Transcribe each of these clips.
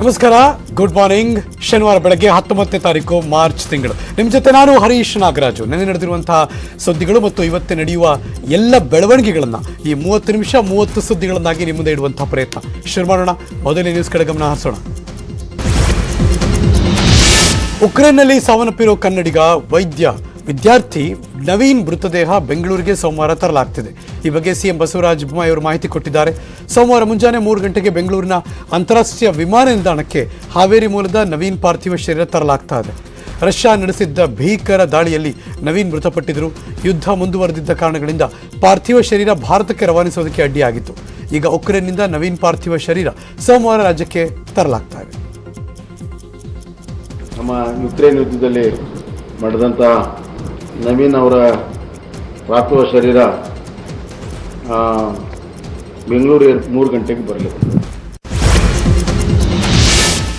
ನಮಸ್ಕಾರ, good morning. ಶನಿವಾರ ಬೆಳಗ್ಗೆ 19ನೇ ತಾರೀಕು ಮಾರ್ಚ್ ತಿಂಗಳು. ನಿಮ್ಮ ಜೊತೆ ನಾನು ಹರೀಶ್ ನಾಗರಾಜು. ನೆನ್ನೆ ನಡೆದಿರುವಂತಹ ಸುದ್ದಿಗಳು ಮತ್ತು ಇವತ್ತೇ ನಡೆಯುವ ಎಲ್ಲ ಬೆಳವಣಿಗೆಗಳನ್ನು ಈ 30 ನಿಮಿಷ 30 ಸುದ್ದಿಗಳನ್ನಾಗಿ ನಿಮ್ಮ ಮುಂದೆ ಇಡುವಂತಹ ಪ್ರಯತ್ನ ಶುರು ಮಾಡೋಣ. ಮೊದಲನೇ ನ್ಯೂಸ್ ಕಡೆ ಗಮನ ಹರಿಸೋಣ. ಉಕ್ರೇನ್ನಲ್ಲಿ ಸಾವನ್ನಪ್ಪಿರೋ ಕನ್ನಡಿಗ ವೈದ್ಯ ವಿದ್ಯಾರ್ಥಿ ನವೀನ್ ಮೃತದೇಹ ಬೆಂಗಳೂರಿಗೆ ಸೋಮವಾರ ತರಲಾಗ್ತಿದೆ. ಈ ಬಗ್ಗೆ ಸಿಎಂ ಬಸವರಾಜ ಬೊಮ್ಮಾಯಿ ಅವರು ಮಾಹಿತಿ ಕೊಟ್ಟಿದ್ದಾರೆ. ಸೋಮವಾರ ಮುಂಜಾನೆ 3 ಗಂಟೆಗೆ ಬೆಂಗಳೂರಿನ ಅಂತಾರಾಷ್ಟ್ರೀಯ ವಿಮಾನ ನಿಲ್ದಾಣಕ್ಕೆ ಹಾವೇರಿ ಮೂಲದ ನವೀನ್ ಪಾರ್ಥಿವ ಶರೀರ ತರಲಾಗ್ತಾ ಇದೆ. ರಷ್ಯಾ ನಡೆಸಿದ್ದ ಭೀಕರ ದಾಳಿಯಲ್ಲಿ ನವೀನ್ ಮೃತಪಟ್ಟಿದ್ದರು. ಯುದ್ಧ ಮುಂದುವರೆದಿದ್ದ ಕಾರಣಗಳಿಂದ ಪಾರ್ಥಿವ ಶರೀರ ಭಾರತಕ್ಕೆ ರವಾನಿಸೋದಕ್ಕೆ ಅಡ್ಡಿಯಾಗಿತ್ತು. ಈಗ ಉಕ್ರೇನ್ನಿಂದ ನವೀನ್ ಪಾರ್ಥಿವ ಶರೀರ ಸೋಮವಾರ ರಾಜ್ಯಕ್ಕೆ ತರಲಾಗ್ತಾ ಇದೆ. ನಮ್ಮ ಯುಕ್ರೇನ್ ಯುದ್ಧದಲ್ಲಿ ಮಾಡಿದಂಥ ನವೀನ್ ಅವರ ಪಾರ್ಥಿವ ಶರೀರ ಬೆಂಗಳೂರು 3 ಗಂಟೆಗೆ ಬರಲಿದೆ.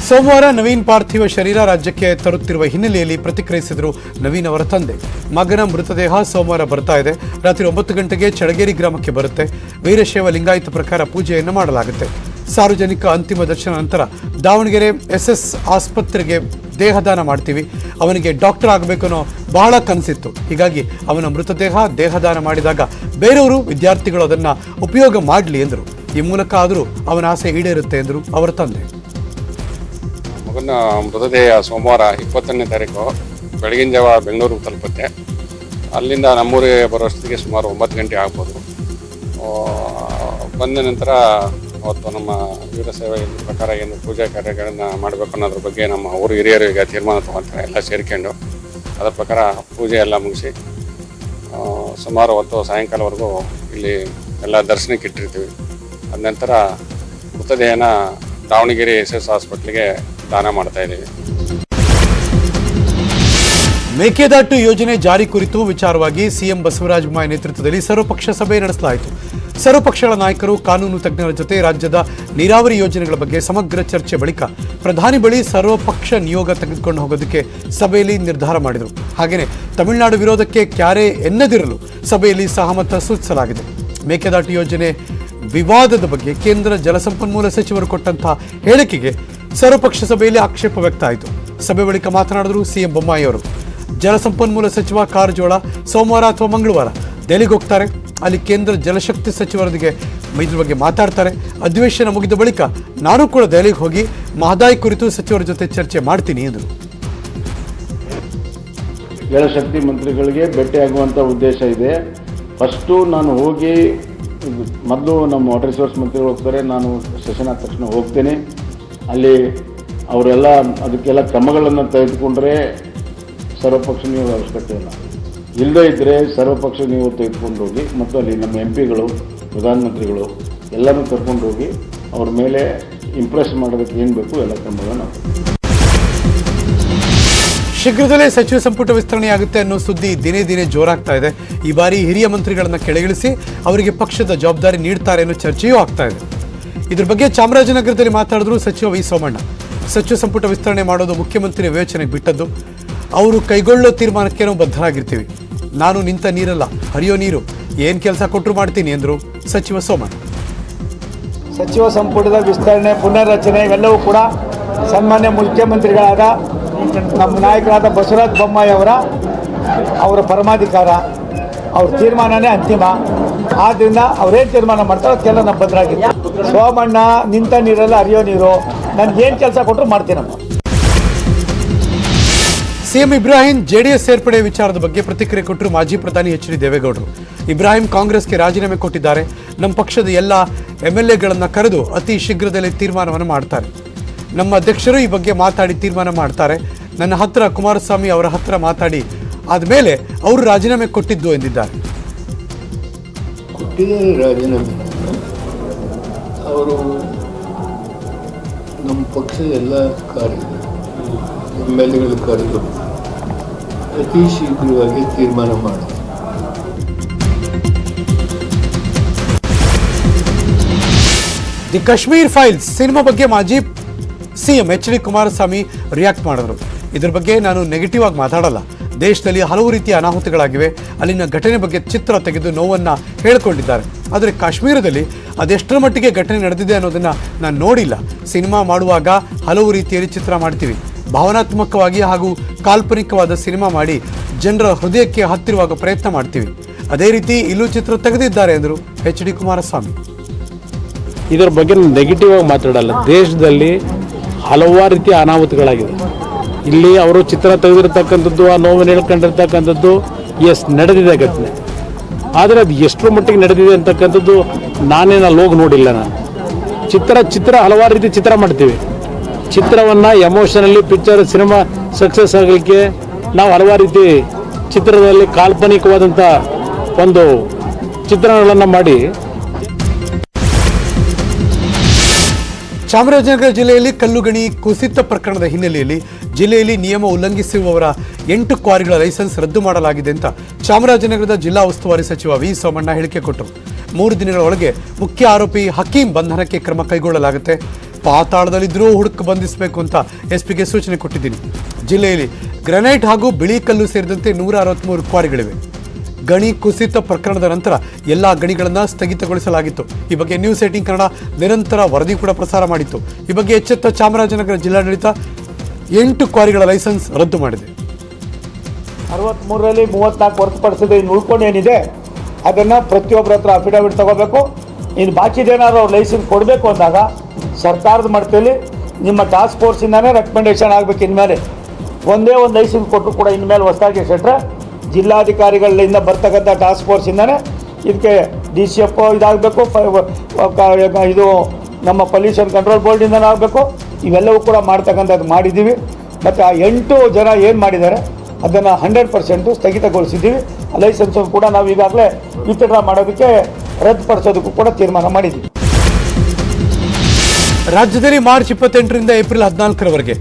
ಸೋಮವಾರ ನವೀನ್ ಪಾರ್ಥಿವ ಶರೀರ ರಾಜ್ಯಕ್ಕೆ ತರುತ್ತಿರುವ ಹಿನ್ನೆಲೆಯಲ್ಲಿ ಪ್ರತಿಕ್ರಿಯಿಸಿದರು ನವೀನ್ ಅವರ ತಂದೆ. ಮಗನ ಮೃತದೇಹ ಸೋಮವಾರ ಬರ್ತಾ ಇದೆ. ರಾತ್ರಿ 9 ಗಂಟೆಗೆ ಚಳಗೇರಿ ಗ್ರಾಮಕ್ಕೆ ಬರುತ್ತೆ. ವೀರಶೈವ ಲಿಂಗಾಯತ ಪ್ರಕಾರ ಪೂಜೆಯನ್ನು ಮಾಡಲಾಗುತ್ತೆ. ಸಾರ್ವಜನಿಕ ಅಂತಿಮ ದರ್ಶನ ನಂತರ ದಾವಣಗೆರೆ SS ಆಸ್ಪತ್ರೆಗೆ ದೇಹದಾನ ಮಾಡ್ತೀವಿ. ಅವನಿಗೆ ಡಾಕ್ಟರ್ ಆಗಬೇಕು ಅನ್ನೋ ಬಹಳ ಕನಸಿತ್ತು. ಹೀಗಾಗಿ ಅವನ ಮೃತದೇಹ ದೇಹದಾನ ಮಾಡಿದಾಗ ಬೇರೆಯವರು ವಿದ್ಯಾರ್ಥಿಗಳು ಅದನ್ನು ಉಪಯೋಗ ಮಾಡಲಿ ಎಂದರು. ಈ ಮೂಲಕ ಆದರೂ ಅವನ ಆಸೆ ಈಡೇರುತ್ತೆ ಎಂದರು ಅವರ ತಂದೆ. ಮಗನ ಮೃತದೇಹ ಸೋಮವಾರ 20ನೇ ತಾರೀಕು ಬೆಳಗಿನ ಜಾವ ಬೆಂಗಳೂರಿಗೆ ತಲುಪುತ್ತೆ. ಅಲ್ಲಿಂದ ನಮ್ಮೂರಿಗೆ ಬರೋಷ್ಟಿಗೆ ಸುಮಾರು 9 ಗಂಟೆ ಆಗ್ಬೋದು. ಬಂದ ನಂತರ ಅವತ್ತು ನಮ್ಮ ವೀರಶೈವ ಪ್ರಕಾರ ಏನು ಪೂಜಾ ಕಾರ್ಯಗಳನ್ನು ಮಾಡಬೇಕು ಅನ್ನೋದ್ರ ಬಗ್ಗೆ ನಮ್ಮ ಊರು ಹಿರಿಯರು ಈಗ ತೀರ್ಮಾನ ತೊಗೊಳ್ತಾರೆ. ಎಲ್ಲ ಸೇರ್ಕೊಂಡು ಅದರ ಪ್ರಕಾರ ಪೂಜೆ ಎಲ್ಲ ಮುಗಿಸಿ ಸುಮಾರು ಹೊತ್ತು ಸಾಯಂಕಾಲವರೆಗೂ ಇಲ್ಲಿ ಎಲ್ಲ ದರ್ಶನಕ್ಕೆ ಇಟ್ಟಿರ್ತೀವಿ. ಅದ ನಂತರ ಮೃತದೇಹನ ದಾವಣಗೆರೆ SS ಹಾಸ್ಪಿಟ್ಲಿಗೆ ದಾನ ಮಾಡ್ತಾ ಇದ್ದೀವಿ. ಮೇಕೆದಾಟು ಯೋಜನೆ ಜಾರಿ ಕುರಿತು ವಿಚಾರವಾಗಿ ಸಿಎಂ ಬಸವರಾಜ ಬೊಮ್ಮಾಯಿ ನೇತೃತ್ವದಲ್ಲಿ ಸರ್ವಪಕ್ಷ ಸಭೆ ನಡೆಸಲಾಯಿತು. ಸರ್ವಪಕ್ಷಗಳ ನಾಯಕರು, ಕಾನೂನು ತಜ್ಞರ ಜೊತೆ ರಾಜ್ಯದ ನೀರಾವರಿ ಯೋಜನೆಗಳ ಬಗ್ಗೆ ಸಮಗ್ರ ಚರ್ಚೆ ಬಳಿಕ ಪ್ರಧಾನಿ ಬಳಿ ಸರ್ವಪಕ್ಷ ನಿಯೋಗ ತೆಗೆದುಕೊಂಡು ಹೋಗೋದಕ್ಕೆ ಸಭೆಯಲ್ಲಿ ನಿರ್ಧಾರ ಮಾಡಿದರು. ಹಾಗೆಯೇ ತಮಿಳುನಾಡು ವಿರೋಧಕ್ಕೆ ಕ್ಯಾರೆ ಎನ್ನದಿರಲು ಸಭೆಯಲ್ಲಿ ಸಹಮತ ಸೂಚಿಸಲಾಗಿದೆ. ಮೇಕೆದಾಟು ಯೋಜನೆ ವಿವಾದದ ಬಗ್ಗೆ ಕೇಂದ್ರ ಜಲಸಂಪನ್ಮೂಲ ಸಚಿವರು ಕೊಟ್ಟಂತಹ ಹೇಳಿಕೆಗೆ ಸರ್ವಪಕ್ಷ ಸಭೆಯಲ್ಲಿ ಆಕ್ಷೇಪ ವ್ಯಕ್ತ ಆಯಿತು. ಸಭೆ ಬಳಿಕ ಮಾತನಾಡಿದರು ಸಿಎಂ ಬೊಮ್ಮಾಯಿ ಅವರು. ಜಲಸಂಪನ್ಮೂಲ ಸಚಿವ ಕಾರಜೋಳ ಸೋಮವಾರ ಅಥವಾ ಮಂಗಳವಾರ ದೆಹಲಿಗೆ ಹೋಗ್ತಾರೆ. ಅಲ್ಲಿ ಕೇಂದ್ರ ಜಲಶಕ್ತಿ ಸಚಿವರೊಂದಿಗೆ ಇದ್ರ ಬಗ್ಗೆ ಮಾತಾಡ್ತಾರೆ. ಅಧಿವೇಶನ ಮುಗಿದ ಬಳಿಕ ನಾನು ಕೂಡ ದೆಹಲಿಗೆ ಹೋಗಿ ಮಹದಾಯಿ ಕುರಿತು ಸಚಿವರ ಜೊತೆ ಚರ್ಚೆ ಮಾಡ್ತೀನಿ ಎಂದರು. ಜಲಶಕ್ತಿ ಮಂತ್ರಿಗಳಿಗೆ ಭೇಟಿಯಾಗುವಂಥ ಉದ್ದೇಶ ಇದೆ. ಫಸ್ಟು ನಾನು ಹೋಗಿ ಮೊದಲು ನಮ್ಮ ವಾಟರ್ ರಿಸೋರ್ಸ್ ಮಂತ್ರಿಗಳು ಹೋಗ್ತಾರೆ. ನಾನು ಸೆಷನ್ ಆದ ತಕ್ಷಣ ಹೋಗ್ತೇನೆ. ಅಲ್ಲಿ ಅವರೆಲ್ಲ ಅದಕ್ಕೆಲ್ಲ ಕ್ರಮಗಳನ್ನು ತೆಗೆದುಕೊಂಡ್ರೆ ಸರ್ವಪಕ್ಷ ನಿಯೋಗ ಅವಶ್ಯಕತೆ ಇಲ್ಲ. ಇಲ್ಲದೇ ಇದ್ದರೆ ಸರ್ವಪಕ್ಷ ನಿಯೋಗ ತೆಗೆದುಕೊಂಡು ಹೋಗಿ ಮತ್ತು ಅಲ್ಲಿ ನಮ್ಮ MP ಗಳು, ಪ್ರಧಾನಮಂತ್ರಿಗಳು ಎಲ್ಲನೂ ಕರ್ಕೊಂಡು ಹೋಗಿ ಅವ್ರ ಮೇಲೆ ಇಂಪ್ರೆಸ್ ಮಾಡೋದಕ್ಕೆ ಏನು ಬೇಕು ಎಲ್ಲ ಕ್ರಮಗಳನ್ನು ಶೀಘ್ರದಲ್ಲೇ ಸಚಿವ ಸಂಪುಟ ವಿಸ್ತರಣೆಯಾಗುತ್ತೆ ಅನ್ನೋ ಸುದ್ದಿ ದಿನೇ ದಿನೇ ಜೋರಾಗ್ತಾ ಇದೆ. ಈ ಬಾರಿ ಹಿರಿಯ ಮಂತ್ರಿಗಳನ್ನು ಕೆಳಗಿಳಿಸಿ ಅವರಿಗೆ ಪಕ್ಷದ ಜವಾಬ್ದಾರಿ ನೀಡ್ತಾರೆ ಅನ್ನೋ ಚರ್ಚೆಯೂ ಆಗ್ತಾ ಇದೆ. ಇದ್ರ ಬಗ್ಗೆ ಚಾಮರಾಜನಗರದಲ್ಲಿ ಮಾತಾಡಿದ್ರು ಸಚಿವ ವಿ ಸೋಮಣ್ಣ. ಸಚಿವ ಸಂಪುಟ ವಿಸ್ತರಣೆ ಮಾಡೋದು ಮುಖ್ಯಮಂತ್ರಿ ವಿವೇಚನೆಗೆ ಬಿಟ್ಟದ್ದು. ಅವರು ಕೈಗೊಳ್ಳೋ ತೀರ್ಮಾನಕ್ಕೆ ನಾವು ಬದ್ಧರಾಗಿರ್ತೀವಿ. ನಾನು ನಿಂತ ನೀರಲ್ಲ, ಹರಿಯೋ ನೀರು. ಏನು ಕೆಲಸ ಕೊಟ್ಟರು ಮಾಡ್ತೀನಿ ಎಂದರು ಸಚಿವ ಸೋಮಣ್ಣ. ಸಚಿವ ಸಂಪುಟದ ವಿಸ್ತರಣೆ, ಪುನರ್ರಚನೆ ಇವೆಲ್ಲವೂ ಕೂಡ ಸನ್ಮಾನ್ಯ ಮುಖ್ಯಮಂತ್ರಿಗಳಾದ ನಮ್ಮ ನಾಯಕರಾದ ಬಸವರಾಜ ಬೊಮ್ಮಾಯಿ ಅವರ ಪರಮಾಧಿಕಾರ. ಅವ್ರ ತೀರ್ಮಾನನೇ ಅಂತಿಮ. ಆದ್ದರಿಂದ ಅವರೇನು ತೀರ್ಮಾನ ಮಾಡ್ತಾರೋ ಅದಕ್ಕೆಲ್ಲ ನಮ್ಮ ಬದ್ಧರಾಗಿತ್ತು. ಸೋಮಣ್ಣ ನಿಂತ ನೀರಲ್ಲ, ಹರಿಯೋ ನೀರು. ನನಗೇನು ಕೆಲಸ ಕೊಟ್ಟರು ಮಾಡ್ತೀನಮ್ಮ. ಸಿಎಂ ಇಬ್ರಾಹಿಂ JDS ಸೇರ್ಪಡೆ ವಿಚಾರದ ಬಗ್ಗೆ ಪ್ರತಿಕ್ರಿಯೆ ಕೊಟ್ಟರು ಮಾಜಿ ಪ್ರಧಾನಿ HD ದೇವೇಗೌಡರು. ಇಬ್ರಾಹಿಂ ಕಾಂಗ್ರೆಸ್ಗೆ ರಾಜೀನಾಮೆ ಕೊಟ್ಟಿದ್ದಾರೆ. ನಮ್ಮ ಪಕ್ಷದ ಎಲ್ಲ MLAಗಳನ್ನು ಕರೆದು ಅತಿ ಶೀಘ್ರದಲ್ಲೇ ತೀರ್ಮಾನವನ್ನು ಮಾಡ್ತಾರೆ. ನಮ್ಮ ಅಧ್ಯಕ್ಷರು ಈ ಬಗ್ಗೆ ಮಾತಾಡಿ ತೀರ್ಮಾನ ಮಾಡ್ತಾರೆ. ನನ್ನ ಹತ್ರ ಕುಮಾರಸ್ವಾಮಿ ಅವರ ಹತ್ರ ಮಾತಾಡಿ ಆದಮೇಲೆ ಅವರು ರಾಜೀನಾಮೆ ಕೊಟ್ಟಿದ್ದು ಎಂದಿದ್ದಾರೆ. ರಾಜೀನಾಮೆ ಅವರು ನಮ್ಮ ಪಕ್ಷದ ಎಲ್ಲ MLAಗಳ ಕಾರ್ಯಗಳು ಅತಿ ಶೀಘ್ರವಾಗಿ ತೀರ್ಮಾನ ಮಾಡಿದೆ. ದಿ ಕಾಶ್ಮೀರ್ ಫೈಲ್ಸ್ ಸಿನಿಮಾ ಬಗ್ಗೆ ಮಾಜಿ ಸಿಎಂ HD ಕುಮಾರಸ್ವಾಮಿ ರಿಯಾಕ್ಟ್ ಮಾಡಿದ್ರು. ಇದ್ರ ಬಗ್ಗೆ ನಾನು ನೆಗೆಟಿವ್ ಆಗಿ ಮಾತಾಡಲ್ಲ. ದೇಶದಲ್ಲಿ ಹಲವು ರೀತಿಯ ಅನಾಹುತಗಳಾಗಿವೆ, ಅಲ್ಲಿನ ಘಟನೆ ಬಗ್ಗೆ ಚಿತ್ರ ತೆಗೆದು ನೋವನ್ನು ಹೇಳಿಕೊಂಡಿದ್ದಾರೆ. ಆದರೆ ಕಾಶ್ಮೀರದಲ್ಲಿ ಅದೆಷ್ಟರ ಮಟ್ಟಿಗೆ ಘಟನೆ ನಡೆದಿದೆ ಅನ್ನೋದನ್ನು ನಾನು ನೋಡಿಲ್ಲ. ಸಿನಿಮಾ ಮಾಡುವಾಗ ಹಲವು ರೀತಿಯಲ್ಲಿ ಚಿತ್ರ ಮಾಡ್ತೀವಿ, ಭಾವನಾತ್ಮಕವಾಗಿ ಹಾಗೂ ಕಾಲ್ಪನಿಕವಾದ ಸಿನಿಮಾ ಮಾಡಿ ಜನರ ಹೃದಯಕ್ಕೆ ಹತ್ತಿರುವಾಗ ಪ್ರಯತ್ನ ಮಾಡ್ತೀವಿ. ಅದೇ ರೀತಿ ಇಲ್ಲೂ ಚಿತ್ರ ತೆಗೆದಿದ್ದಾರೆ ಎಂದರು ಎಚ್ ಡಿ ಕುಮಾರಸ್ವಾಮಿ. ಇದರ ಬಗ್ಗೆ ನೆಗೆಟಿವ್ ಆಗಿ ಮಾತಾಡಲ್ಲ. ದೇಶದಲ್ಲಿ ಹಲವಾರು ರೀತಿಯ ಅನಾಹುತಗಳಾಗಿದೆ. ಇಲ್ಲಿ ಅವರು ಚಿತ್ರ ತೆಗೆದಿರ್ತಕ್ಕಂಥದ್ದು, ಆ ನೋವನ್ನು ಹೇಳ್ಕೊಂಡಿರ್ತಕ್ಕಂಥದ್ದು ನಡೆದಿದೆ ಘಟನೆ. ಆದರೆ ಅದು ಎಷ್ಟರ ಮಟ್ಟಿಗೆ ನಡೆದಿದೆ ಅಂತಕ್ಕಂಥದ್ದು ನಾನೇನಲ್ಲಿ ಹೋಗಿ ನೋಡಿಲ್ಲ. ನಾನು ಚಿತ್ರ ಹಲವಾರು ರೀತಿ ಚಿತ್ರ ಮಾಡ್ತೀವಿ. ಚಿತ್ರವನ್ನು ಎಮೋಷನಲಿ ಪಿಕ್ಚರ್ ಸಿನಿಮಾ ಸಕ್ಸಸ್ ಆಗಲಿಕ್ಕೆ ನಾವು ಹಲವಾರು ರೀತಿ ಚಿತ್ರದಲ್ಲಿ ಕಾಲ್ಪನಿಕವಾದಂಥ ಒಂದು ಚಿತ್ರಣಗಳನ್ನು ಮಾಡಿ. ಚಾಮರಾಜನಗರ ಜಿಲ್ಲೆಯಲ್ಲಿ ಕಲ್ಲುಗಣಿ ಕುಸಿತ ಪ್ರಕರಣದ ಹಿನ್ನೆಲೆಯಲ್ಲಿ ಜಿಲ್ಲೆಯಲ್ಲಿ ನಿಯಮ ಉಲ್ಲಂಘಿಸಿರುವವರ 8 ಕ್ವಾರಿಗಳ ಲೈಸೆನ್ಸ್ ರದ್ದು ಮಾಡಲಾಗಿದೆ ಅಂತ ಚಾಮರಾಜನಗರದ ಜಿಲ್ಲಾ ಉಸ್ತುವಾರಿ ಸಚಿವ ವಿ ಸೋಮಣ್ಣ ಹೇಳಿಕೆ ಕೊಟ್ಟರು. 3 ದಿನಗಳ ಒಳಗೆ ಮುಖ್ಯ ಆರೋಪಿ ಹಕೀಂ ಬಂಧನಕ್ಕೆ ಕ್ರಮ ಕೈಗೊಳ್ಳಲಾಗುತ್ತೆ. ಪಾತಾಳದಲ್ಲಿದ್ದರೂ ಹುಡುಕು ಬಂಧಿಸಬೇಕು ಅಂತ ಎಸ್ಪಿಗೆ ಸೂಚನೆ ಕೊಟ್ಟಿದ್ದೀನಿ. ಜಿಲ್ಲೆಯಲ್ಲಿ ಗ್ರೆನೈಟ್ ಹಾಗೂ ಬಿಳಿ ಕಲ್ಲು ಸೇರಿದಂತೆ 163 ಕ್ವಾರಿಗಳಿವೆ. ಗಣಿ ಕುಸಿತ ಪ್ರಕರಣದ ನಂತರ ಎಲ್ಲ ಗಣಿಗಳನ್ನು ಸ್ಥಗಿತಗೊಳಿಸಲಾಗಿತ್ತು. ಈ ಬಗ್ಗೆ ನ್ಯೂಸ್ 18 ಕನ್ನಡ ನಿರಂತರ ವರದಿ ಕೂಡ ಪ್ರಸಾರ ಮಾಡಿತ್ತು. ಈ ಬಗ್ಗೆ ಎಚ್ಚೆತ್ತ ಚಾಮರಾಜನಗರ ಜಿಲ್ಲಾಡಳಿತ 8 ಕ್ವಾರಿಗಳ ಲೈಸೆನ್ಸ್ ರದ್ದು ಮಾಡಿದೆ. 63ರಲ್ಲಿ 34 ಹೊರತುಪಡಿಸಿದೆ. ಇನ್ನು ಉಳ್ಕೊಂಡು ಏನಿದೆ ಅದನ್ನು ಪ್ರತಿಯೊಬ್ಬರ ಹತ್ರ ಅಫಿಡವಿಟ್ ತಗೋಬೇಕು. ಇನ್ನು ಬಾಕಿದೇನಾದ್ರು ಅವ್ರು ಲೈಸೆನ್ಸ್ ಕೊಡಬೇಕು ಅಂದಾಗ ಸರ್ಕಾರದ ಮಟ್ಟದಲ್ಲಿ ನಿಮ್ಮ ಟಾಸ್ಕ್ ಫೋರ್ಸಿಂದಾನೇ ರೆಕಮೆಂಡೇಶನ್ ಆಗಬೇಕು. ಇನ್ಮೇಲೆ ಒಂದೇ ಒಂದು ಲೈಸೆನ್ಸ್ ಕೊಟ್ಟರು ಕೂಡ ಇನ್ಮೇಲೆ ಹೊಸದಾಗಿ ಸೆಟ್ರೆ ಜಿಲ್ಲಾಧಿಕಾರಿಗಳಿಂದ ಬರ್ತಕ್ಕಂಥ ಟಾಸ್ಕ್ ಫೋರ್ಸಿಂದಾನೇ ಇದಕ್ಕೆ DCF ಇದಾಗಬೇಕು, ಇದು ನಮ್ಮ ಪೊಲ್ಯೂಷನ್ ಕಂಟ್ರೋಲ್ ಬೋರ್ಡಿಂದನೇ ಆಗಬೇಕು. ಇವೆಲ್ಲವೂ ಕೂಡ ಮಾಡ್ತಕ್ಕಂಥದ್ದು ಮಾಡಿದ್ದೀವಿ. ಮತ್ತು ಆ 8 ಜನ ಏನು ಮಾಡಿದ್ದಾರೆ ಅದನ್ನು 100% ಸ್ಥಗಿತಗೊಳಿಸಿದ್ದೀವಿ. ಲೈಸೆನ್ಸು ಕೂಡ ನಾವು ಈಗಾಗಲೇ ವಿತ್ಡ್ರಾ ಮಾಡೋದಕ್ಕೆ ರದ್ದುಪಡಿಸೋದಕ್ಕೂ ಕೂಡ ತೀರ್ಮಾನ ಮಾಡಿದ್ದೀವಿ. ರಾಜ್ಯದಲ್ಲಿ ಮಾರ್ಚ್ 28ರಿಂದ ಏಪ್ರಿಲ್ 14ರವರೆಗೆ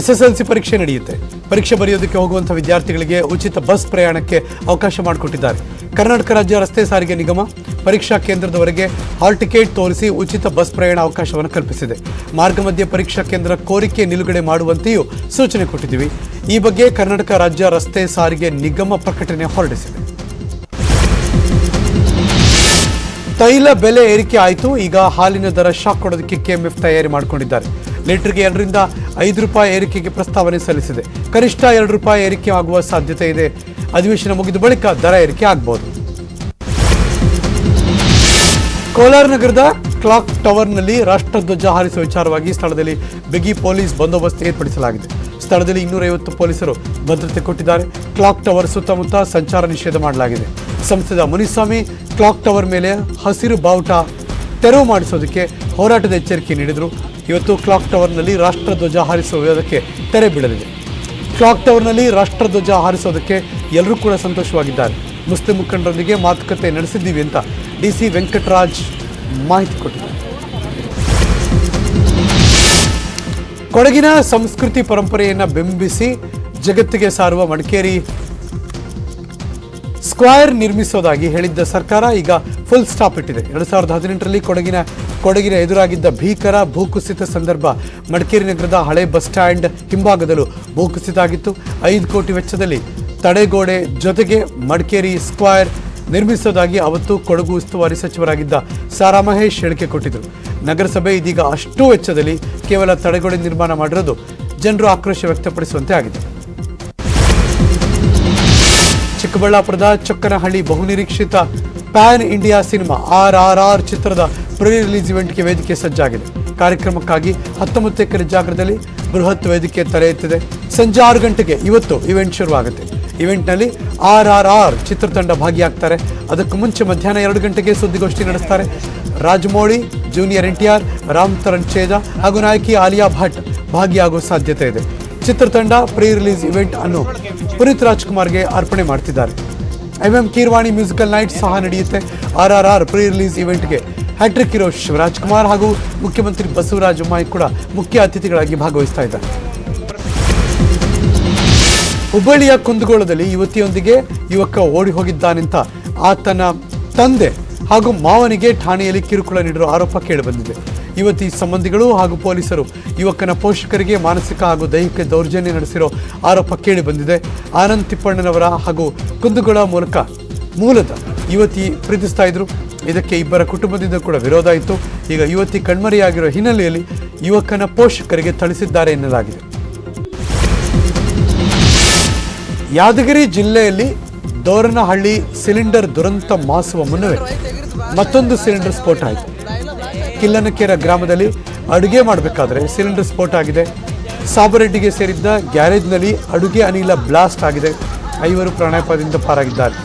SSLC ಪರೀಕ್ಷೆ ನಡೆಯುತ್ತೆ. ಪರೀಕ್ಷೆ ಬರೆಯೋದಕ್ಕೆ ಹೋಗುವಂಥ ವಿದ್ಯಾರ್ಥಿಗಳಿಗೆ ಉಚಿತ ಬಸ್ ಪ್ರಯಾಣಕ್ಕೆ ಅವಕಾಶ ಮಾಡಿಕೊಟ್ಟಿದ್ದಾರೆ. ಕರ್ನಾಟಕ ರಾಜ್ಯ ರಸ್ತೆ ಸಾರಿಗೆ ನಿಗಮ ಪರೀಕ್ಷಾ ಕೇಂದ್ರದವರೆಗೆ ಹಾಲ್ ಟಿಕೆಟ್ ತೋರಿಸಿ ಉಚಿತ ಬಸ್ ಪ್ರಯಾಣ ಅವಕಾಶವನ್ನು ಕಲ್ಪಿಸಿದೆ. ಮಾರ್ಗ ಮಧ್ಯೆ ಪರೀಕ್ಷಾ ಕೇಂದ್ರ ಕೋರಿಕೆ ನಿಲುಗಡೆ ಮಾಡುವಂತೆಯೂ ಸೂಚನೆ ಕೊಟ್ಟಿದ್ದೀವಿ. ಈ ಬಗ್ಗೆ ಕರ್ನಾಟಕ ರಾಜ್ಯ ರಸ್ತೆ ಸಾರಿಗೆ ನಿಗಮ ಪ್ರಕಟಣೆ ಹೊರಡಿಸಿದೆ. ತೈಲ ಬೆಲೆ ಏರಿಕೆ ಆಯಿತು. ಈಗ ಹಾಲಿನ ದರ ಶಾಕ್ ಕೊಡೋದಕ್ಕೆ KMF ತಯಾರಿ ಮಾಡಿಕೊಂಡಿದ್ದಾರೆ. ಲೀಟರ್ಗೆ 2 ರಿಂದ 5 ರೂಪಾಯಿ ಏರಿಕೆಗೆ ಪ್ರಸ್ತಾವನೆ ಸಲ್ಲಿಸಿದೆ. ಕನಿಷ್ಠ 2 ರೂಪಾಯಿ ಏರಿಕೆ ಆಗುವ ಸಾಧ್ಯತೆ ಇದೆ. ಅಧಿವೇಶನ ಮುಗಿದ ಬಳಿಕ ದರ ಏರಿಕೆ ಆಗಬಹುದು. ಕೋಲಾರ ನಗರದ ಕ್ಲಾಕ್ ಟವರ್ನಲ್ಲಿ ರಾಷ್ಟ್ರಧ್ವಜ ಹಾರಿಸುವ ವಿಚಾರವಾಗಿ ಸ್ಥಳದಲ್ಲಿ ಬಿಗಿ ಪೊಲೀಸ್ ಬಂದೋಬಸ್ತ್ ಏರ್ಪಡಿಸಲಾಗಿದೆ. ಸ್ಥಳದಲ್ಲಿ 250 ಪೊಲೀಸರು ಭದ್ರತೆ ಕೊಟ್ಟಿದ್ದಾರೆ. ಕ್ಲಾಕ್ ಟವರ್ ಸುತ್ತಮುತ್ತ ಸಂಚಾರ ನಿಷೇಧ ಮಾಡಲಾಗಿದೆ. ಸಂಸದ ಮುನಿಸ್ವಾಮಿ ಕ್ಲಾಕ್ ಟವರ್ ಮೇಲೆ ಹಸಿರು ಬಾವುಟ ತೆರವು ಮಾಡಿಸೋದಕ್ಕೆ ಹೋರಾಟದ ಎಚ್ಚರಿಕೆ ನೀಡಿದರು. ಇವತ್ತು ಕ್ಲಾಕ್ ಟವರ್ನಲ್ಲಿ ರಾಷ್ಟ್ರಧ್ವಜ ಹಾರಿಸುವ ವಿವಾದಕ್ಕೆ ತೆರೆ ಬೀಳಲಿದೆ. ಕ್ಲಾಕ್ ಟವರ್ನಲ್ಲಿ ರಾಷ್ಟ್ರಧ್ವಜ ಹಾರಿಸೋದಕ್ಕೆ ಎಲ್ಲರೂ ಕೂಡ ಸಂತೋಷವಾಗಿದ್ದಾರೆ. ಮುಸ್ಲಿಂ ಮುಖಂಡರೊಂದಿಗೆ ಮಾತುಕತೆ ನಡೆಸಿದ್ದೀವಿ ಅಂತ DC ವೆಂಕಟರಾಜ್ ಮಾಹಿತಿ ಕೊಟ್ಟಿದ್ದಾರೆ. ಕೊಡಗಿನ ಸಂಸ್ಕೃತಿ ಪರಂಪರೆಯನ್ನು ಬಿಂಬಿಸಿ ಜಗತ್ತಿಗೆ ಸಾರುವ ಮಡಿಕೇರಿ ಸ್ಕ್ವೇರ್ ನಿರ್ಮಿಸೋದಾಗಿ ಹೇಳಿದ್ದ ಸರ್ಕಾರ ಈಗ ಫುಲ್ ಸ್ಟಾಪ್ ಇಟ್ಟಿದೆ. 2018ರಲ್ಲಿ ಕೊಡಗಿನ ಎದುರಾಗಿದ್ದ ಭೀಕರ ಭೂಕುಸಿತ ಸಂದರ್ಭ ಮಡಿಕೇರಿ ನಗರದ ಹಳೆ ಬಸ್ ಸ್ಟ್ಯಾಂಡ್ ಹಿಂಭಾಗದಲ್ಲೂ ಭೂಕುಸಿತ ಆಗಿತ್ತು. 5 ಕೋಟಿ ವೆಚ್ಚದಲ್ಲಿ ತಡೆಗೋಡೆ ಜೊತೆಗೆ ಮಡಿಕೇರಿ ಸ್ಕ್ವೇರ್ ನಿರ್ಮಿಸೋದಾಗಿ ಅವತ್ತು ಕೊಡಗು ಉಸ್ತುವಾರಿ ಸಚಿವರಾಗಿದ್ದ ಸಾರಾ ಮಹೇಶ್ ಹೇಳಿಕೆ ಕೊಟ್ಟಿದ್ದರು. ನಗರಸಭೆ ಇದೀಗ ಅಷ್ಟು ವೆಚ್ಚದಲ್ಲಿ ಕೇವಲ ತಡೆಗೋಡೆ ನಿರ್ಮಾಣ ಮಾಡಿರೋದು ಜನರು ಆಕ್ರೋಶ ವ್ಯಕ್ತಪಡಿಸುವಂತೆ ಆಗಿದೆ. ಚಿಕ್ಕಬಳ್ಳಾಪುರದ ಚೊಕ್ಕನಹಳ್ಳಿ ಬಹುನಿರೀಕ್ಷಿತ ಪ್ಯಾನ್ ಇಂಡಿಯಾ ಸಿನಿಮಾ RRR ಚಿತ್ರದ ಪ್ರೀ ರಿಲೀಸ್ ಇವೆಂಟ್ಗೆ ವೇದಿಕೆ ಸಜ್ಜಾಗಿದೆ. ಕಾರ್ಯಕ್ರಮಕ್ಕಾಗಿ 19 ಎಕರೆ ಜಾಗದಲ್ಲಿ ಬೃಹತ್ ವೇದಿಕೆ ತಲೆ ಎತ್ತಿದೆ. ಸಂಜೆ 6 ಗಂಟೆಗೆ ಇವತ್ತು ಇವೆಂಟ್ ಶುರುವಾಗುತ್ತೆ. ಇವೆಂಟ್ನಲ್ಲಿ RRR ಚಿತ್ರತಂಡ ಭಾಗಿಯಾಗ್ತಾರೆ. ಅದಕ್ಕೂ ಮುಂಚೆ ಮಧ್ಯಾಹ್ನ 2 ಗಂಟೆಗೆ ಸುದ್ದಿಗೋಷ್ಠಿ ನಡೆಸ್ತಾರೆ. ರಾಜಮೌಳಿ, ಜೂನಿಯರ್ NTR, ರಾಮ್ ತರಣ್ ಛೇದಾ ಹಾಗೂ ನಾಯಕಿ ಆಲಿಯಾ ಭಟ್ ಭಾಗಿಯಾಗುವ ಸಾಧ್ಯತೆ ಇದೆ. ಚಿತ್ರತಂಡ ಪ್ರೀ ರಿಲೀಸ್ ಇವೆಂಟ್ ಅನ್ನು ಪುನೀತ್ ರಾಜ್ಕುಮಾರ್ಗೆ ಅರ್ಪಣೆ ಮಾಡ್ತಿದ್ದಾರೆ. MM ಕೀರ್ವಾಣಿ ಮ್ಯೂಸಿಕಲ್ ನೈಟ್ ಸಹ ನಡೆಯುತ್ತೆ. RRR ಪ್ರೀ ರಿಲೀಸ್ ಇವೆಂಟ್ಗೆ ಹ್ಯಾಟ್ರಿಕ್ ಹೀರೋ ಶಿವರಾಜ್ಕುಮಾರ್ ಹಾಗೂ ಮುಖ್ಯಮಂತ್ರಿ ಬಸವರಾಜ ಬೊಮ್ಮಾಯಿ ಕೂಡ ಮುಖ್ಯ ಅತಿಥಿಗಳಾಗಿ ಭಾಗವಹಿಸ್ತಾ ಇದ್ದಾರೆ. ಹುಬ್ಬಳ್ಳಿಯ ಕುಂದಗೋಳದಲ್ಲಿ ಯುವತಿಯೊಂದಿಗೆ ಯುವಕ ಓಡಿ ಹೋಗಿದ್ದಾನೆಂತ ಆತನ ತಂದೆ ಹಾಗೂ ಮಾವನಿಗೆ ಠಾಣೆಯಲ್ಲಿ ಕಿರುಕುಳ ನೀಡಿರುವ ಆರೋಪ ಕೇಳಿಬಂದಿದೆ. ಯುವತಿ ಸಂಬಂಧಿಗಳು ಹಾಗೂ ಪೊಲೀಸರು ಯುವಕನ ಪೋಷಕರಿಗೆ ಮಾನಸಿಕ ಹಾಗೂ ದೈಹಿಕ ದೌರ್ಜನ್ಯ ನಡೆಸಿರೋ ಆರೋಪ ಕೇಳಿ ಬಂದಿದೆ. ಆನಂದ್ ತಿಪ್ಪಣ್ಣನವರ ಹಾಗೂ ಕುಂದಗೋಳ ಮೂಲದ ಯುವತಿ ಪ್ರೀತಿಸ್ತಾ ಇದ್ರು. ಇದಕ್ಕೆ ಇಬ್ಬರ ಕುಟುಂಬದಿಂದ ಕೂಡ ವಿರೋಧ ಇತ್ತು. ಈಗ ಯುವತಿ ಕಣ್ಮರೆಯಾಗಿರೋ ಹಿನ್ನೆಲೆಯಲ್ಲಿ ಯುವಕನ ಪೋಷಕರಿಗೆ ಥಳಿಸಿದ್ದಾರೆ ಎನ್ನಲಾಗಿದೆ. ಯಾದಗಿರಿ ಜಿಲ್ಲೆಯಲ್ಲಿ ದೋರನಹಳ್ಳಿ ಸಿಲಿಂಡರ್ ದುರಂತ ಮಾಸುವ ಮುನ್ನವೇ ಮತ್ತೊಂದು ಸಿಲಿಂಡರ್ ಸ್ಫೋಟ ಆಯಿತು. ಕಿಲ್ಲನಕೆರೆ ಗ್ರಾಮದಲ್ಲಿ ಅಡುಗೆ ಮಾಡಬೇಕಾದ್ರೆ ಸಿಲಿಂಡರ್ ಸ್ಫೋಟ ಆಗಿದೆ. ಸಾಬರೆಡ್ಡಿಗೆ ಸೇರಿದ್ದ ಗ್ಯಾರೇಜ್ನಲ್ಲಿ ಅಡುಗೆ ಅನಿಲ ಬ್ಲಾಸ್ಟ್ ಆಗಿದೆ. 5 ಪ್ರಾಣಾಪಾಯದಿಂದ ಪಾರಾಗಿದ್ದಾರೆ.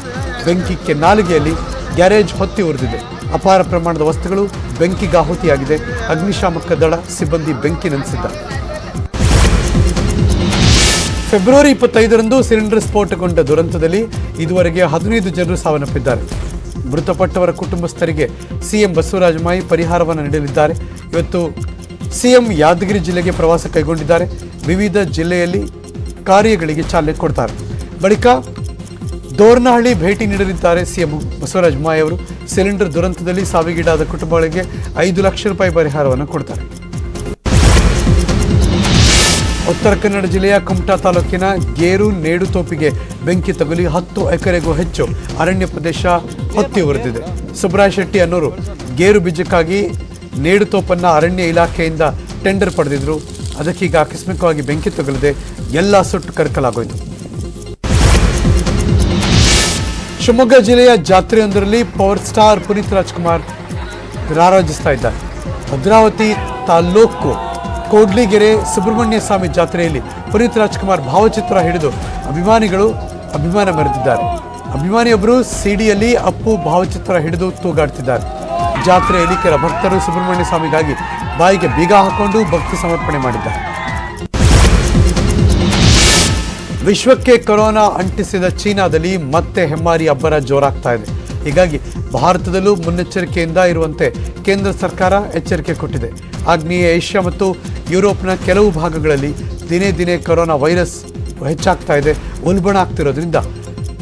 ಬೆಂಕಿ ಕೆನ್ನಾಲಿಗೆಯಲ್ಲಿ ಗ್ಯಾರೇಜ್ ಹೊತ್ತಿ ಉರಿದಿದೆ. ಅಪಾರ ಪ್ರಮಾಣದ ವಸ್ತುಗಳು ಬೆಂಕಿಗಾಹುತಿಯಾಗಿದೆ. ಅಗ್ನಿಶಾಮಕ ದಳ ಸಿಬ್ಬಂದಿ ಬೆಂಕಿ ನಂದಿಸಿದ್ದಾರೆ. ಫೆಬ್ರವರಿ 25ರಂದು ಸಿಲಿಂಡರ್ ಸ್ಫೋಟಗೊಂಡ ದುರಂತದಲ್ಲಿ ಇದುವರೆಗೆ 15 ಜನರು ಸಾವನ್ನಪ್ಪಿದ್ದಾರೆ. ಮೃತಪಟ್ಟವರ ಕುಟುಂಬಸ್ಥರಿಗೆ ಸಿಎಂ ಬಸವರಾಜ ಬೊಮ್ಮಾಯಿ ಪರಿಹಾರವನ್ನು ನೀಡಲಿದ್ದಾರೆ. ಇವತ್ತು ಸಿಎಂ ಯಾದಗಿರಿ ಜಿಲ್ಲೆಗೆ ಪ್ರವಾಸ ಕೈಗೊಂಡಿದ್ದಾರೆ. ವಿವಿಧ ಜಿಲ್ಲೆಯಲ್ಲಿ ಕಾರ್ಯಗಳಿಗೆ ಚಾಲನೆ ಕೊಡ್ತಾರೆ. ಬಳಿಕ ದೋರ್ನಹಳ್ಳಿ ಭೇಟಿ ನೀಡಲಿದ್ದಾರೆ ಸಿಎಂ ಬಸವರಾಜ ಬೊಮ್ಮಾಯಿ ಅವರು. ಸಿಲಿಂಡರ್ ದುರಂತದಲ್ಲಿ ಸಾವಿಗೀಡಾದ ಕುಟುಂಬಗಳಿಗೆ 5 ಲಕ್ಷ ರೂಪಾಯಿ ಪರಿಹಾರವನ್ನು ಕೊಡ್ತಾರೆ. ಉತ್ತರ ಕನ್ನಡ ಜಿಲ್ಲೆಯ ಕುಮಟಾ ತಾಲೂಕಿನ ಗೇರು ನೇಡುತೋಪಿಗೆ ಬೆಂಕಿ ತಗುಲಿ 10 ಎಕರೆಗೂ ಹೆಚ್ಚು ಅರಣ್ಯ ಪ್ರದೇಶ ಹೊತ್ತಿ ಉರಿದಿದೆ. ಸುಬ್ರಾಯ ಶೆಟ್ಟಿ ಅನ್ನೋರು ಗೇರು ಬೀಜಕ್ಕಾಗಿ ನೇಡುತೋಪನ್ನ ಅರಣ್ಯ ಇಲಾಖೆಯಿಂದ ಟೆಂಡರ್ ಪಡೆದಿದ್ರು. ಅದಕ್ಕೀಗ ಆಕಸ್ಮಿಕವಾಗಿ ಬೆಂಕಿ ತಗುಲಿದೆ. ಎಲ್ಲ ಸುಟ್ಟು ಕರಕಲಾಗೋಯ್ತು. ಶಿವಮೊಗ್ಗ ಜಿಲ್ಲೆಯ ಜಾತ್ರೆಯೊಂದರಲ್ಲಿ ಪವರ್ ಸ್ಟಾರ್ ಪುನೀತ್ ರಾಜ್ಕುಮಾರ್ ರಾರಾಜಿಸ್ತಾ ಇದ್ದಾರೆ. ಭದ್ರಾವತಿ ತಾಲ್ಲೂಕು ಕೋಡ್ಲಿಗೆರೆ ಸುಬ್ರಹ್ಮಣ್ಯ ಸ್ವಾಮಿ ಜಾತ್ರೆಯಲ್ಲಿ ಪುನೀತ್ ರಾಜ್ಕುಮಾರ್ ಭಾವಚಿತ್ರ ಹಿಡಿದು ಅಭಿಮಾನಿಗಳು ಅಭಿಮಾನ ಮೆರೆದಿದ್ದಾರೆ. ಅಭಿಮಾನಿಯೊಬ್ಬರು ಸಿಡಿಯಲ್ಲಿ ಅಪ್ಪು ಭಾವಚಿತ್ರ ಹಿಡಿದು ತೂಗಾಡ್ತಿದ್ದಾರೆ. ಜಾತ್ರೆಯಲ್ಲಿ ಕೆಲ ಭಕ್ತರು ಸುಬ್ರಹ್ಮಣ್ಯ ಸ್ವಾಮಿಗಾಗಿ ಬಾಯಿಗೆ ಬೀಗ ಹಾಕೊಂಡು ಭಕ್ತಿ ಸಮರ್ಪಣೆ ಮಾಡಿದ್ದಾರೆ. ವಿಶ್ವಕ್ಕೆ ಕೊರೋನಾ ಅಂಟಿಸಿದ ಚೀನಾದಲ್ಲಿ ಮತ್ತೆ ಹೆಮ್ಮಾರಿ ಅಬ್ಬರ ಜೋರಾಗ್ತಾ ಇದೆ. ಹೀಗಾಗಿ ಭಾರತದಲ್ಲೂ ಮುನ್ನೆಚ್ಚರಿಕೆಯಿಂದ ಇರುವಂತೆ ಕೇಂದ್ರ ಸರ್ಕಾರ ಎಚ್ಚರಿಕೆ ಕೊಟ್ಟಿದೆ. ಆಗ್ನೇಯ ಏಷ್ಯಾ ಮತ್ತು ಯುರೋಪ್ನ ಕೆಲವು ಭಾಗಗಳಲ್ಲಿ ದಿನೇ ದಿನೇ ಕೊರೋನಾ ವೈರಸ್ ಹೆಚ್ಚಾಗ್ತಾ ಇದೆ. ಉಲ್ಬಣ ಆಗ್ತಿರೋದ್ರಿಂದ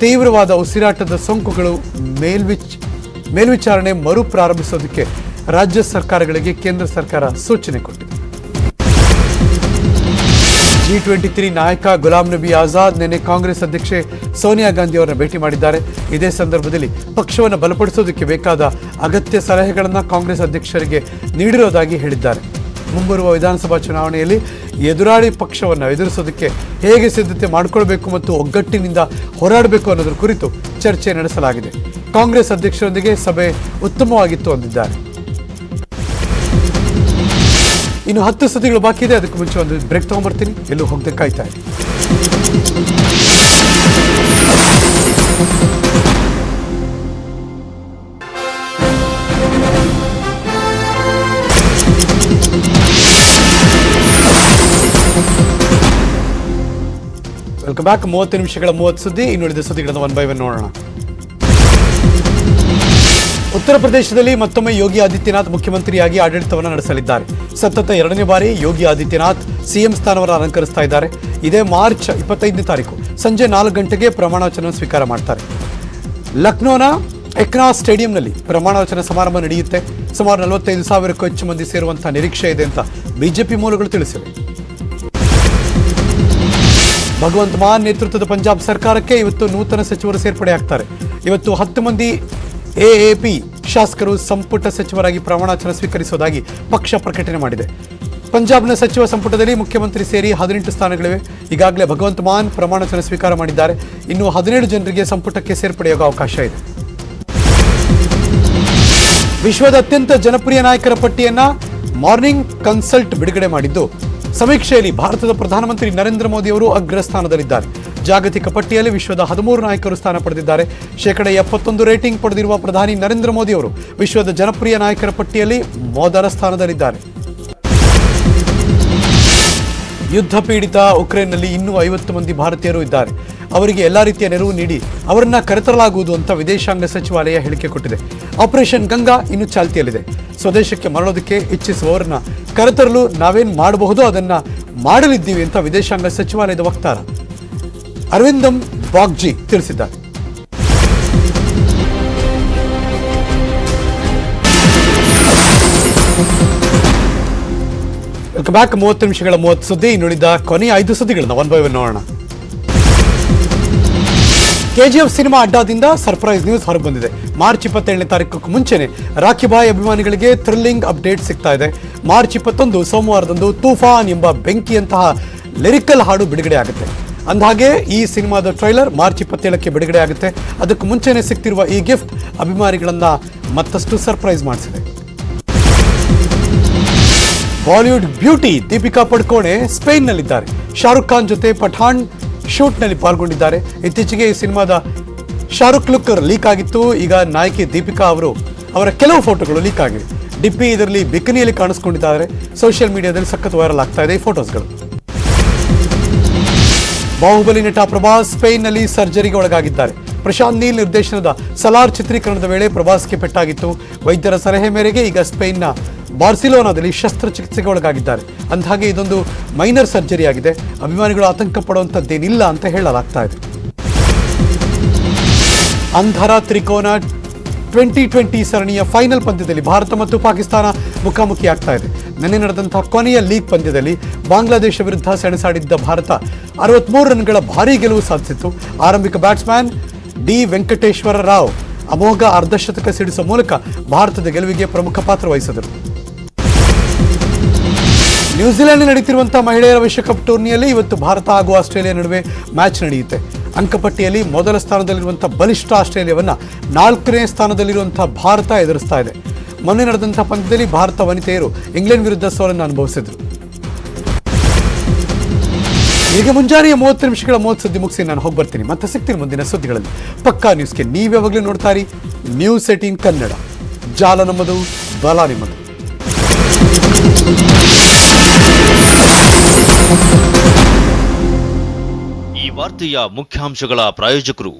ತೀವ್ರವಾದ ಉಸಿರಾಟದ ಸೋಂಕುಗಳು ಮೇಲ್ವಿಚಾರಣೆ ಮರು ಪ್ರಾರಂಭಿಸೋದಕ್ಕೆ ರಾಜ್ಯ ಸರ್ಕಾರಗಳಿಗೆ ಕೇಂದ್ರ ಸರ್ಕಾರ ಸೂಚನೆ ಕೊಟ್ಟಿದೆ. G23 ನಾಯಕ ಗುಲಾಂ ನಬಿ ಆಜಾದ್ ನಿನ್ನೆ ಕಾಂಗ್ರೆಸ್ ಅಧ್ಯಕ್ಷೆ ಸೋನಿಯಾ ಗಾಂಧಿ ಅವರನ್ನು ಭೇಟಿ ಮಾಡಿದ್ದಾರೆ. ಇದೇ ಸಂದರ್ಭದಲ್ಲಿ ಪಕ್ಷವನ್ನು ಬಲಪಡಿಸೋದಕ್ಕೆ ಬೇಕಾದ ಅಗತ್ಯ ಸಲಹೆಗಳನ್ನು ಕಾಂಗ್ರೆಸ್ ಅಧ್ಯಕ್ಷರಿಗೆ ನೀಡಿರೋದಾಗಿ ಹೇಳಿದ್ದಾರೆ. ಮುಂಬರುವ ವಿಧಾನಸಭಾ ಚುನಾವಣೆಯಲ್ಲಿ ಎದುರಾಳಿ ಪಕ್ಷವನ್ನು ಎದುರಿಸೋದಕ್ಕೆ ಹೇಗೆ ಸಿದ್ಧತೆ ಮಾಡಿಕೊಳ್ಬೇಕು ಮತ್ತು ಒಗ್ಗಟ್ಟಿನಿಂದ ಹೋರಾಡಬೇಕು ಅನ್ನೋದ್ರ ಕುರಿತು ಚರ್ಚೆ ನಡೆಸಲಾಗಿದೆ. ಕಾಂಗ್ರೆಸ್ ಅಧ್ಯಕ್ಷರೊಂದಿಗೆ ಸಭೆ ಉತ್ತಮವಾಗಿತ್ತು ಅಂದಿದ್ದಾರೆ. ಇನ್ನು 10 ಸುದ್ದಿಗಳು ಬಾಕಿ ಇದೆ. ಅದಕ್ಕೂ ಮುಂಚೆ ಒಂದು ಬ್ರೇಕ್ ತಗೊಂಡ್ಬರ್ತೀನಿ. ಎಲ್ಲೂ ಹೋಗದೆ ಕಾಯ್ತಾ ಇದೆ. Welcome back. 30 ನಿಮಿಷಗಳ 30 ಸುದ್ದಿ. ಇನ್ನುಳಿದ ಸುದ್ದಿಗಳನ್ನು 1 by 1 ನೋಡೋಣ. ಉತ್ತರ ಪ್ರದೇಶದಲ್ಲಿ ಮತ್ತೊಮ್ಮೆ ಯೋಗಿ ಆದಿತ್ಯನಾಥ್ ಮುಖ್ಯಮಂತ್ರಿಯಾಗಿ ಆಡಳಿತವನ್ನು ನಡೆಸಲಿದ್ದಾರೆ. ಸತತ 2ನೇ ಬಾರಿ ಯೋಗಿ ಆದಿತ್ಯನಾಥ್ ಸಿಎಂ ಸ್ಥಾನವನ್ನು ಅಲಂಕರಿಸ್ತಾ ಇದ್ದಾರೆ. ಇದೇ ಮಾರ್ಚ್ 25ನೇ ತಾರೀಕು ಸಂಜೆ 4 ಗಂಟೆಗೆ ಪ್ರಮಾಣವಚನ ಸ್ವೀಕಾರ ಮಾಡ್ತಾರೆ. ಲಕ್ನೋನ ಎಕ್ನಾ ಸ್ಟೇಡಿಯಂನಲ್ಲಿ ಪ್ರಮಾಣವಚನ ಸಮಾರಂಭ ನಡೆಯುತ್ತೆ. ಸುಮಾರು 45,000ಕ್ಕೂ ಹೆಚ್ಚು ಮಂದಿ ಸೇರುವಂತಹ ನಿರೀಕ್ಷೆ ಇದೆ ಅಂತ ಬಿಜೆಪಿ ಮೂಲಗಳು ತಿಳಿಸಿವೆ. ಭಗವಂತ್ ಮಾನ್ ನೇತೃತ್ವದ ಪಂಜಾಬ್ ಸರ್ಕಾರಕ್ಕೆ ಇವತ್ತು ನೂತನ ಸಚಿವರು ಸೇರ್ಪಡೆಯಾಗ್ತಾರೆ. ಇವತ್ತು 10 ಮಂದಿ ಎಎಪಿ ಶಾಸಕರು ಸಂಪುಟ ಸಚಿವರಾಗಿ ಪ್ರಮಾಣವಚನ ಸ್ವೀಕರಿಸುವುದಾಗಿ ಪಕ್ಷ ಪ್ರಕಟಣೆ ಮಾಡಿದೆ. ಪಂಜಾಬ್ನ ಸಚಿವ ಸಂಪುಟದಲ್ಲಿ ಮುಖ್ಯಮಂತ್ರಿ ಸೇರಿ 18 ಸ್ಥಾನಗಳಿವೆ. ಈಗಾಗಲೇ ಭಗವಂತ್ ಮಾನ್ ಪ್ರಮಾಣವಚನ ಸ್ವೀಕಾರ ಮಾಡಿದ್ದಾರೆ. ಇನ್ನು 17 ಜನರಿಗೆ ಸಂಪುಟಕ್ಕೆ ಸೇರ್ಪಡೆಯಾಗುವ ಅವಕಾಶ ಇದೆ. ವಿಶ್ವದ ಅತ್ಯಂತ ಜನಪ್ರಿಯ ನಾಯಕರ ಪಟ್ಟಿಯನ್ನ ಮಾರ್ನಿಂಗ್ ಕನ್ಸಲ್ಟ್ ಬಿಡುಗಡೆ ಮಾಡಿದ್ದು, ಸಮೀಕ್ಷೆಯಲ್ಲಿ ಭಾರತದ ಪ್ರಧಾನಮಂತ್ರಿ ನರೇಂದ್ರ ಮೋದಿ ಅವರು ಅಗ್ರಸ್ಥಾನದಲ್ಲಿದ್ದಾರೆ. ಜಾಗತಿಕ ಪಟ್ಟಿಯಲ್ಲಿ ವಿಶ್ವದ 13 ನಾಯಕರು ಸ್ಥಾನ ಪಡೆದಿದ್ದಾರೆ. 71% ರೇಟಿಂಗ್ ಪಡೆದಿರುವ ಪ್ರಧಾನಿ ನರೇಂದ್ರ ಮೋದಿ ಅವರು ವಿಶ್ವದ ಜನಪ್ರಿಯ ನಾಯಕರ ಪಟ್ಟಿಯಲ್ಲಿ ಮೊದಲ ಸ್ಥಾನದಲ್ಲಿದ್ದಾರೆ. ಯುದ್ಧ ಪೀಡಿತ ಉಕ್ರೇನ್ನಲ್ಲಿ ಇನ್ನೂ 50 ಮಂದಿ ಭಾರತೀಯರು ಇದ್ದಾರೆ. ಅವರಿಗೆ ಎಲ್ಲಾ ರೀತಿಯ ನೆರವು ನೀಡಿ ಅವರನ್ನ ಕರೆತರಲಾಗುವುದು ಅಂತ ವಿದೇಶಾಂಗ ಸಚಿವಾಲಯ ಹೇಳಿಕೆ ಕೊಟ್ಟಿದೆ. ಆಪರೇಷನ್ ಗಂಗಾ ಇನ್ನು ಚಾಲ್ತಿಯಲ್ಲಿದೆ. ಸ್ವದೇಶಕ್ಕೆ ಮರಳೋದಕ್ಕೆ ಇಚ್ಛಿಸುವವರನ್ನ ಕರೆತರಲು ನಾವೇನು ಮಾಡಬಹುದು ಅದನ್ನ ಮಾಡಲಿದ್ದೀವಿ ಅಂತ ವಿದೇಶಾಂಗ ಸಚಿವಾಲಯದ ವಕ್ತಾರ ಅರವಿಂದಂ ಬಾಗ್ಜಿ ತಿಳಿಸಿದ್ದಾರೆ. Welcome back. 30 ನಿಮಿಷಗಳ 30 ಸುದ್ದಿ. ಇನ್ನುಳಿದ ಕೊನೆಯ 5 ಸುದ್ದಿಗಳನ್ನ ಒನ್ ಬೈ ಒನ್ ನೋಡೋಣ. ಕೆಜಿಎಫ್ ಸಿನಿಮಾ ಅಡ್ಡಾದಿಂದ ಸರ್ಪ್ರೈಸ್ ನ್ಯೂಸ್ ಹೊರಬಂದಿದೆ. ಮಾರ್ಚ್ 27ನೇ ತಾರೀಕು ಮುಂಚೆನೆ ರಾಖಿ ಬಾಯ್ ಅಭಿಮಾನಿಗಳಿಗೆ ಥ್ರಿಲ್ಲಿಂಗ್ ಅಪ್ಡೇಟ್ ಸಿಗ್ತಾ ಇದೆ. ಮಾರ್ಚ್ 21 ಸೋಮವಾರದಂದು ತೂಫಾನ್ ಎಂಬ ಬೆಂಕಿಯಂತಹ ಲಿರಿಕಲ್ ಹಾಡು ಬಿಡುಗಡೆ ಆಗುತ್ತೆ. ಅಂದಹಾಗೆ ಈ ಸಿನಿಮಾದ ಟ್ರೈಲರ್ ಮಾರ್ಚ್ 27ಕ್ಕೆ ಬಿಡುಗಡೆ ಆಗುತ್ತೆ. ಅದಕ್ಕೂ ಮುಂಚೆನೆ ಸಿಗ್ತಿರುವ ಈ ಗಿಫ್ಟ್ ಅಭಿಮಾನಿಗಳನ್ನ ಮತ್ತಷ್ಟು ಸರ್ಪ್ರೈಸ್ ಮಾಡಿಸಿದೆ. ಬಾಲಿವುಡ್ ಬ್ಯೂಟಿ ದೀಪಿಕಾ ಪಡುಕೋಣೆ ಸ್ಪೇನ್ನಲ್ಲಿದ್ದಾರೆ. ಶಾರುಖ್ ಖಾನ್ ಜೊತೆ ಪಠಾಣ್ ಶೂಟ್ನಲ್ಲಿ ಪಾಲ್ಗೊಂಡಿದ್ದಾರೆ. ಇತ್ತೀಚೆಗೆ ಈ ಸಿನಿಮಾದ ಶಾರುಖ್ ಲುಕ್ ಲೀಕ್ ಆಗಿತ್ತು. ಈಗ ನಾಯಕಿ ದೀಪಿಕಾ ಅವರ ಕೆಲವು ಫೋಟೋಗಳು ಲೀಕ್ ಆಗಿವೆ. ಡಿಪ್ಪಿ ಇದರಲ್ಲಿ ಬಿಕಿನಿಯಲ್ಲಿ ಕಾಣಿಸ್ಕೊಂಡಿದ್ದಾರೆ. ಸೋಷಿಯಲ್ ಮೀಡಿಯಾದಲ್ಲಿ ಸಖತ್ ವೈರಲ್ ಆಗ್ತಾ ಇದೆ ಈ ಫೋಟೋಸ್ಗಳು. ಬಾಹುಬಲಿ ನಟ ಪ್ರಭಾಸ್ ಸ್ಪೇನ್ನಲ್ಲಿ ಸರ್ಜರಿಗೆ ಒಳಗಾಗಿದ್ದಾರೆ. ಪ್ರಶಾಂತ್ ನೀಲ್ ನಿರ್ದೇಶನದ ಸಲಾರ್ ಚಿತ್ರೀಕರಣದ ವೇಳೆ ಪ್ರಭಾಸ್ಗೆ ಪೆಟ್ಟಾಗಿತ್ತು. ವೈದ್ಯರ ಸಲಹೆ ಮೇರೆಗೆ ಈಗ ಸ್ಪೇನ್ನ ಬಾರ್ಸಿಲೋನಾದಲ್ಲಿ ಶಸ್ತ್ರಚಿಕಿತ್ಸೆಗೆ ಒಳಗಾಗಿದ್ದಾರೆ. ಅಂದಹಾಗೆ ಇದೊಂದು ಮೈನರ್ ಸರ್ಜರಿ ಆಗಿದೆ. ಅಭಿಮಾನಿಗಳು ಆತಂಕ ಪಡುವಂಥದ್ದೇನಿಲ್ಲ ಅಂತ ಹೇಳಲಾಗ್ತಾ ಇದೆ. ಅಂಧರ ತ್ರಿಕೋನ 2020 ಸರಣಿಯ ಫೈನಲ್ ಪಂದ್ಯದಲ್ಲಿ ಭಾರತ ಮತ್ತು ಪಾಕಿಸ್ತಾನ ಮುಖಾಮುಖಿ ಆಗ್ತಾ ಇದೆ. ನಿನ್ನೆ ನಡೆದಂತಹ ಕೊನೆಯ ಲೀಗ್ ಪಂದ್ಯದಲ್ಲಿ ಬಾಂಗ್ಲಾದೇಶ ವಿರುದ್ಧ ಸೆಣಸಾಡಿದ್ದ ಭಾರತ 63 ರನ್ಗಳ ಭಾರೀ ಗೆಲುವು ಸಾಧಿಸಿತ್ತು. ಆರಂಭಿಕ ಬ್ಯಾಟ್ಸ್ಮನ್ ಡಿ ವೆಂಕಟೇಶ್ವರ ರಾವ್ ಅಮೋಘ ಅರ್ಧಶತಕ ಸಿಡಿಸುವ ಮೂಲಕ ಭಾರತದ ಗೆಲುವಿಗೆ ಪ್ರಮುಖ ಪಾತ್ರ ವಹಿಸಿದರು. ನ್ಯೂಜಿಲೆಂಡ್ ನಡೆಯುತ್ತಿರುವಂತಹ ಮಹಿಳೆಯರ ವಿಶ್ವಕಪ್ ಟೂರ್ನಿಯಲ್ಲಿ ಇವತ್ತು ಭಾರತ ಹಾಗೂ ಆಸ್ಟ್ರೇಲಿಯಾ ನಡುವೆ ಮ್ಯಾಚ್ ನಡೆಯುತ್ತೆ. ಅಂಕಪಟ್ಟಿಯಲ್ಲಿ ಮೊದಲ ಸ್ಥಾನದಲ್ಲಿರುವಂತಹ ಬಲಿಷ್ಠ ಆಸ್ಟ್ರೇಲಿಯಾವನ್ನ 4ನೇ ಸ್ಥಾನದಲ್ಲಿರುವಂತಹ ಭಾರತ ಎದುರಿಸ್ತಾ ಇದೆ. ಮೊನ್ನೆ ನಡೆದಂತಹ ಪಂದ್ಯದಲ್ಲಿ ಭಾರತ ವನಿತೆಯರು ಇಂಗ್ಲೆಂಡ್ ವಿರುದ್ಧ ಸೋಲನ್ನು ಅನುಭವಿಸಿದರು. ಈಗ ಮುಂಜಾನೆಯ 30 ನಿಮಿಷಗಳ 30 ಸುದ್ದಿ ಮುಗಿಸಿ ನಾನು ಹೋಗಿ ಬರ್ತೀನಿ. ಮತ್ತೆ ಸಿಗ್ತೀನಿ ಮುಂದಿನ ಸುದ್ದಿಗಳಲ್ಲಿ. ಪಕ್ಕಾ ನ್ಯೂಸ್ಗೆ ನೀವ್ಯಾವಾಗಲೂ ನೋಡ್ತಾ ಇರಿ ನ್ಯೂಸ್ 18 ಕನ್ನಡ. ಜಾಲ ನಮ್ಮದು, ಬಲ ನಿಮ್ಮದು. ಈ ವಾರ್ತೆಯ ಮುಖ್ಯಾಂಶಗಳ ಪ್ರಾಯೋಜಕರು